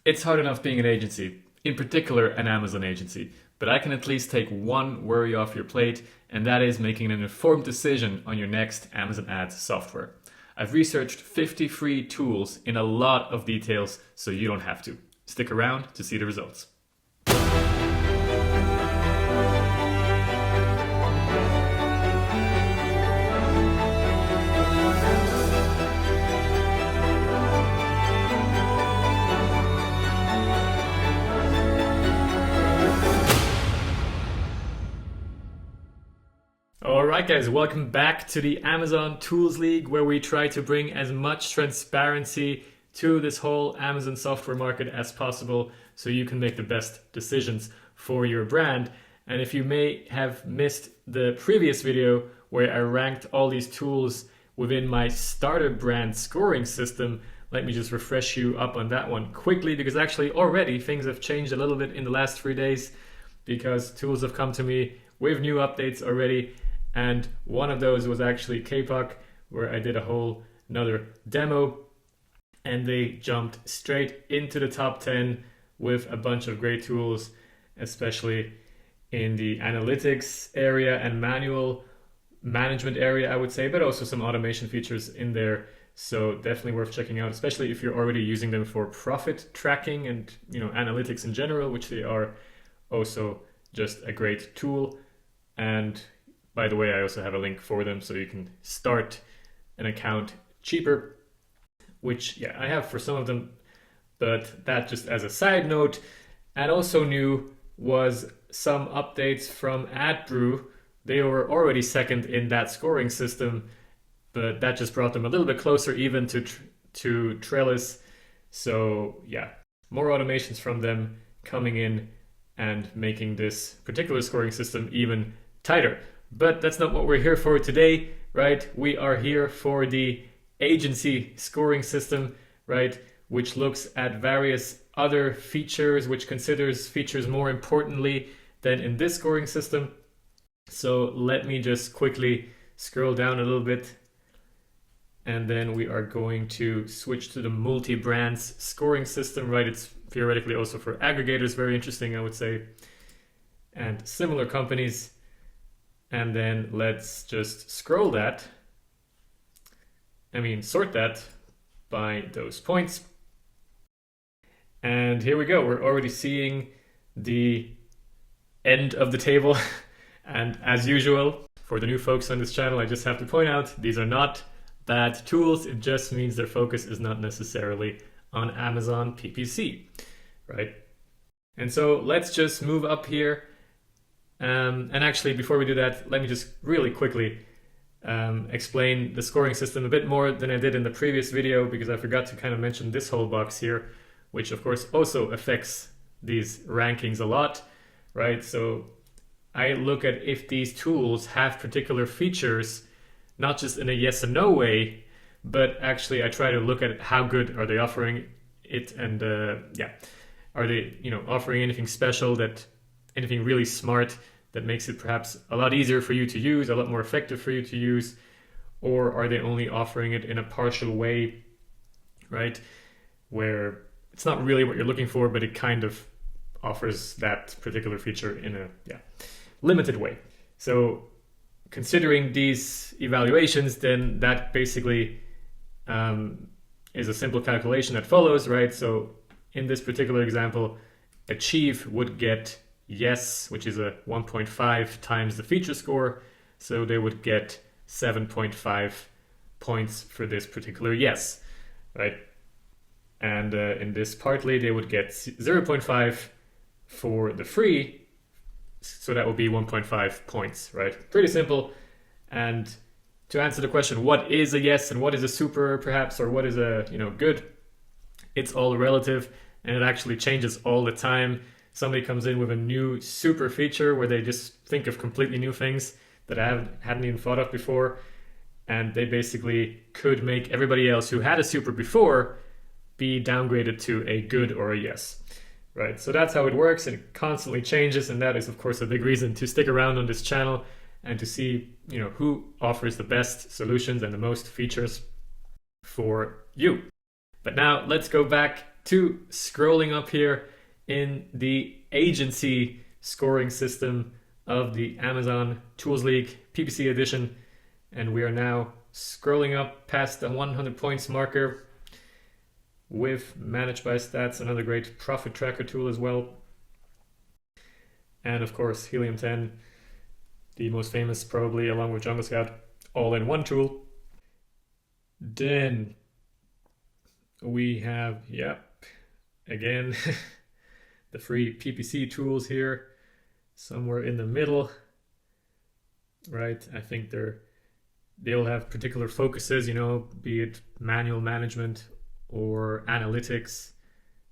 It's hard enough being an agency, in particular an Amazon agency, but I can at least take one worry off your plate, and that is making an informed decision on your next Amazon Ads software. I've researched 50 free tools in a lot of details, so you don't have to. Stick around to see the results. Alright guys, welcome back to the Amazon Tools League, where we try to bring as much transparency to this whole Amazon software market as possible so you can make the best decisions for your brand. And if you may have missed the previous video where I ranked all these tools within my starter brand scoring system, let me just refresh you up on that one quickly, because actually already things have changed a little bit in the last 3 days because tools have come to me with new updates already. And one of those was actually Kapoq, where I did a whole another demo, and they jumped straight into the top 10 with a bunch of great tools, especially in the analytics area and manual management area, I would say, but also some automation features in there. So definitely worth checking out, especially if you're already using them for profit tracking and analytics in general, which they are. Also just a great tool. And by the way, I also have a link for them so you can start an account cheaper, which I have for some of them, but that just as a side note. And also new was some updates from Adbrew. They were already second in that scoring system, but that just brought them a little bit closer even to Trellis. So more automations from them coming in and making this particular scoring system even tighter. But that's not what we're here for today, right? We are here for the agency scoring system, right? Which looks at various other features, which considers features more importantly than in this scoring system. So let me just quickly scroll down a little bit. And then we are going to switch to the multi-brands scoring system, right? It's theoretically also for aggregators, very interesting, I would say, and similar companies. And then let's just sort that by those points. And here we go. We're already seeing the end of the table. And as usual, for the new folks on this channel, I just have to point out, these are not bad tools. It just means their focus is not necessarily on Amazon PPC, right? And so let's just move up here. And actually, before we do that, let me just really quickly explain the scoring system a bit more than I did in the previous video, because I forgot to kind of mention this whole box here, which of course also affects these rankings a lot, right? So I look at if these tools have particular features, not just in a yes and no way, but actually I try to look at how good are they offering it, and are they offering anything special, anything really smart that makes it perhaps a lot easier for you to use, a lot more effective for you to use, or are they only offering it in a partial way, right? Where it's not really what you're looking for, but it kind of offers that particular feature in a limited way. So considering these evaluations, then that basically is a simple calculation that follows, right? So in this particular example, Achieve would get yes, which is a 1.5 times the feature score. So they would get 7.5 points for this particular yes, right? And in this partly, they would get 0.5 for the free. So that would be 1.5 points, right? Pretty simple. And to answer the question, what is a yes and what is a super perhaps, or what is a good, it's all relative, and it actually changes all the time. Somebody comes in with a new super feature where they just think of completely new things that I hadn't even thought of before, and they basically could make everybody else who had a super before be downgraded to a good or a yes, right? So that's how it works, and it constantly changes, and that is of course a big reason to stick around on this channel and to see who offers the best solutions and the most features for you. But now let's go back to scrolling up here in the agency scoring system of the Amazon Tools League PPC edition, and we are now scrolling up past the 100 points marker with Managed by Stats, another great profit tracker tool as well. And of course, Helium 10, the most famous probably, along with Jungle Scout, all-in-one tool. Then we have, again, the free PPC tools here, somewhere in the middle, right? I think they'll have particular focuses, be it manual management or analytics.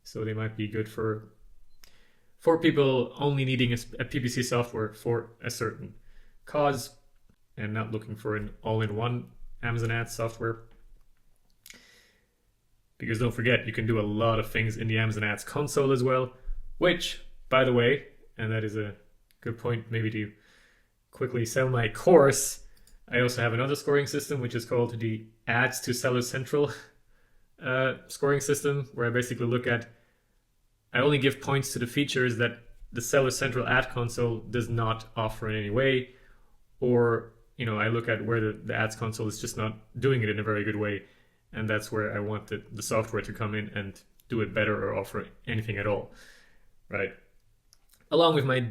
So they might be good for people only needing a PPC software for a certain cause and not looking for an all-in-one Amazon Ads software. Because don't forget, you can do a lot of things in the Amazon Ads console as well, which, by the way, and that is a good point maybe to quickly sell my course, I also have another scoring system, which is called the Ads to Seller Central scoring system, where I basically I only give points to the features that the Seller Central ad console does not offer in any way, or I look at where the ads console is just not doing it in a very good way, and that's where I want the software to come in and do it better or offer anything at all, right? Along with my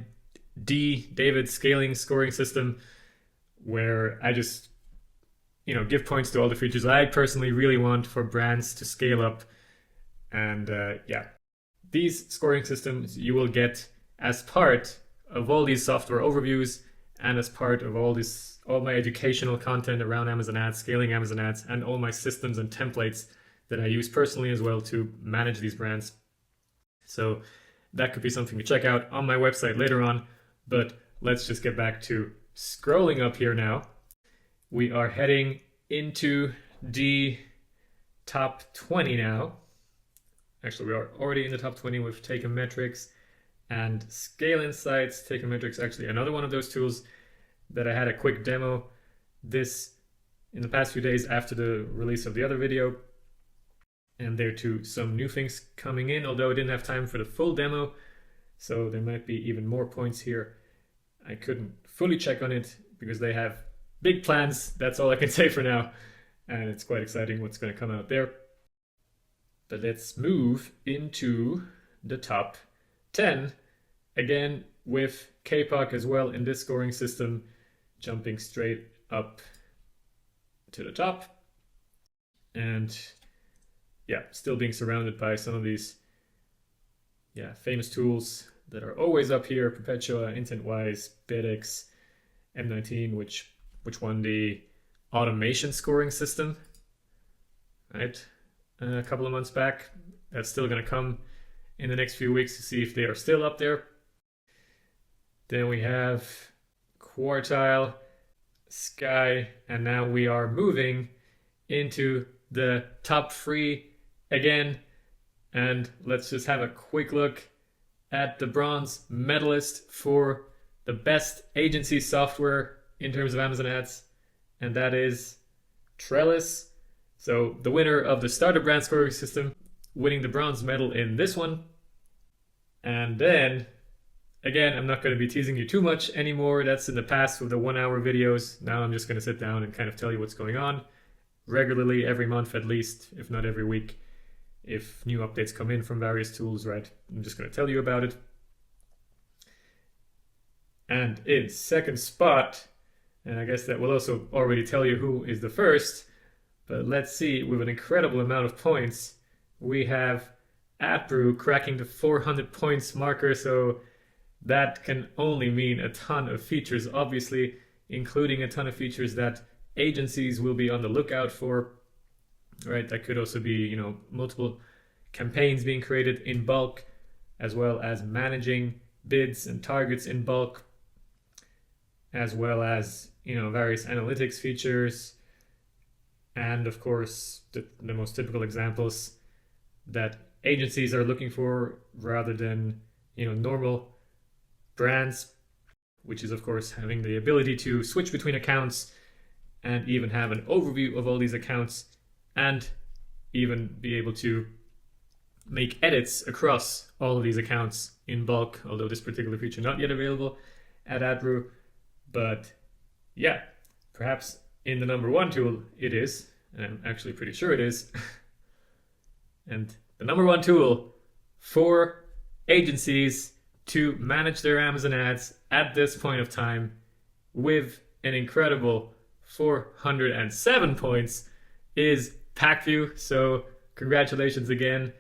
David scaling scoring system, where I just give points to all the features I personally really want for brands to scale up. And these scoring systems you will get as part of all these software overviews and as part of all my educational content around Amazon Ads, scaling Amazon Ads, and all my systems and templates that I use personally as well to manage these brands. So that could be something to check out on my website later on. But let's just get back to scrolling up here now. We are heading into the top 20 now. Actually, we are already in the top 20 with Takeometrics and Scale Insights. Takeometrics, actually another one of those tools that I had a quick demo in the past few days after the release of the other video. And there too, some new things coming in, although I didn't have time for the full demo. So there might be even more points here. I couldn't fully check on it because they have big plans. That's all I can say for now. And it's quite exciting what's going to come out there. But let's move into the top 10. Again, with Kapoq as well in this scoring system, jumping straight up to the top. And still being surrounded by some of these famous tools that are always up here: Perpetua, IntentWise, BidX, M19, which won the automation scoring system, right? A couple of months back. That's still going to come in the next few weeks to see if they are still up there. Then we have Quartile, Sky, and now we are moving into the top 3 again. And let's just have a quick look at the bronze medalist for the best agency software in terms of Amazon Ads, and that is Trellis. So the winner of the starter brand scoring system, winning the bronze medal in this one. And then, again, I'm not going to be teasing you too much anymore. That's in the past with the 1-hour videos. Now I'm just going to sit down and kind of tell you what's going on regularly, every month at least, if not every week. If new updates come in from various tools, right, I'm just going to tell you about it. And in second spot, and I guess that will also already tell you who is the first, but let's see, with an incredible amount of points, we have Adbrew cracking the 400 points marker. So that can only mean a ton of features, obviously, including a ton of features that agencies will be on the lookout for, right? That could also be, multiple campaigns being created in bulk, as well as managing bids and targets in bulk, as well as, various analytics features. And of course, the most typical examples that agencies are looking for rather than, normal brands, which is of course having the ability to switch between accounts and even have an overview of all these accounts, and even be able to, make edits across all of these accounts in bulk, although this particular feature not yet available at Adbrew. But yeah, perhaps in the number one tool it is, and I'm actually pretty sure it is. And the number one tool for agencies to manage their Amazon ads at this point of time with an incredible 407 points is PackView. So congratulations again.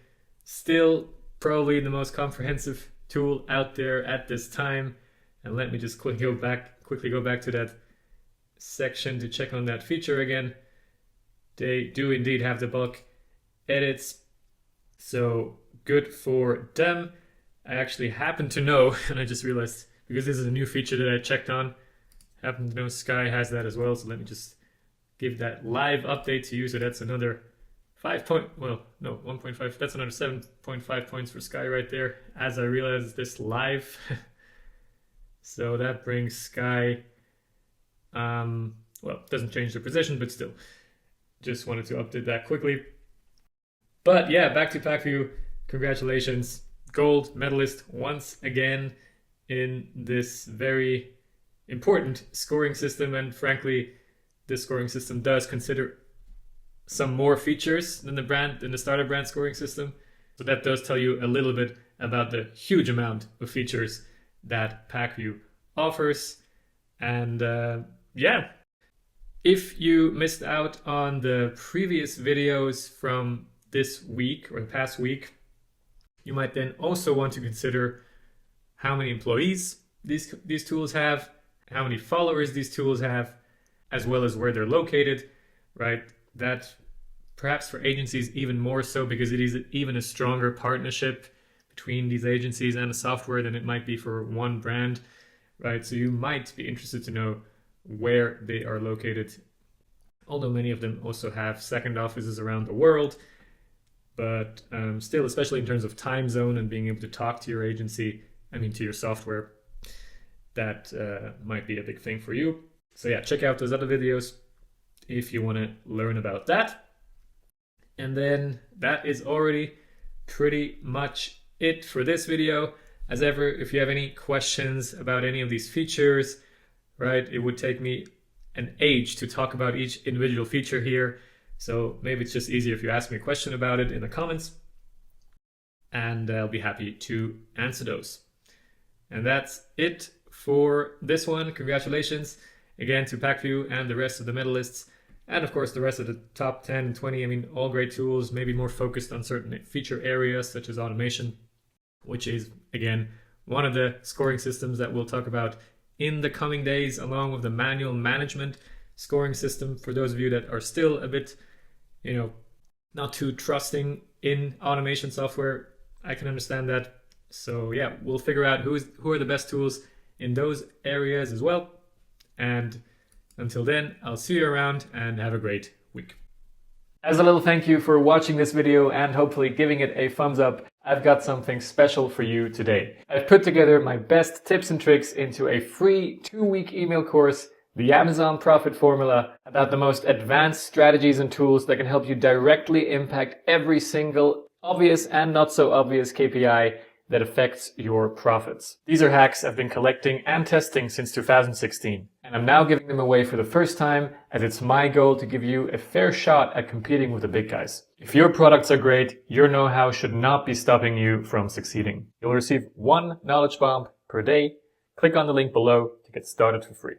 Still probably the most comprehensive tool out there at this time. And let me just quickly go back to that section to check on that feature again. They do indeed have the bulk edits, so good for them. I actually happen to know, and I just realized, because this is a new feature that I checked on, happen to know Sky has that as well. So let me just give that live update to you. So that's another 1.5. That's another 7.5 points for Sky right there, as I realized this live. So that brings Sky, well, it doesn't change the position, but still, just wanted to update that quickly. But yeah, back to PackView. Congratulations, gold medalist once again in this very important scoring system. And frankly, this scoring system does consider some more features than the starter brand scoring system. So that does tell you a little bit about the huge amount of features that PackView offers. And yeah, if you missed out on the previous videos from this week or the past week, you might then also want to consider how many employees these tools have, how many followers these tools have, as well as where they're located, right? That perhaps for agencies even more so, because it is even a stronger partnership between these agencies and the software than it might be for one brand, right? So you might be interested to know where they are located, although many of them also have second offices around the world. But still, especially in terms of time zone and being able to talk to your agency, to your software, that might be a big thing for you. So yeah, check out those other videos if you want to learn about that. And then that is already pretty much it for this video. As ever, if you have any questions about any of these features, right, it would take me an age to talk about each individual feature here. So maybe it's just easier if you ask me a question about it in the comments, and I'll be happy to answer those. And that's it for this one. Congratulations again to PackView and the rest of the medalists, and of course the rest of the top 10 and 20. All great tools, maybe more focused on certain feature areas such as automation, which is again one of the scoring systems that we'll talk about in the coming days, along with the manual management scoring system. For those of you that are still a bit, not too trusting in automation software, I can understand that. So yeah, we'll figure out who are the best tools in those areas as well. And until then, I'll see you around and have a great week. As a little thank you for watching this video and hopefully giving it a thumbs up, I've got something special for you today. I've put together my best tips and tricks into a free 2-week email course, The Amazon Profit Formula, about the most advanced strategies and tools that can help you directly impact every single obvious and not so obvious KPI that affects your profits. These are hacks I've been collecting and testing since 2016, and I'm now giving them away for the first time, as it's my goal to give you a fair shot at competing with the big guys. If your products are great, your know-how should not be stopping you from succeeding. You'll receive 1 knowledge bomb per day. Click on the link below to get started for free.